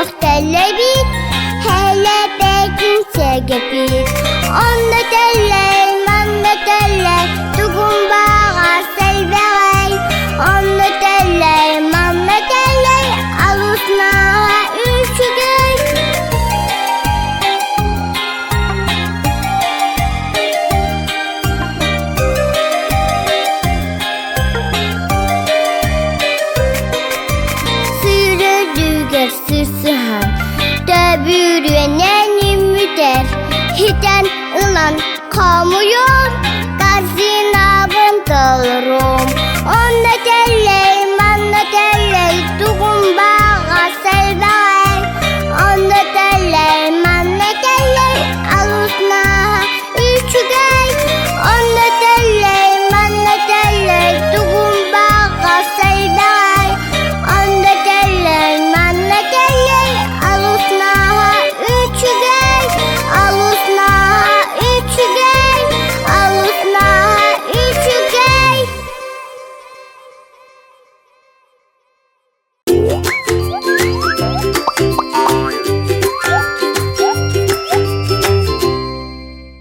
yok Tэллэй bit, hele bekin çekip bit. Onda Tэллэй, manda Tэллэй, tugun bağa selberey. Onda Tэллэй, manda Tэллэй, alusnaha üşügey. Sürüdüger süsühan, döbürünen müder. Hiten ılan kamuyor, gazinabın toloror.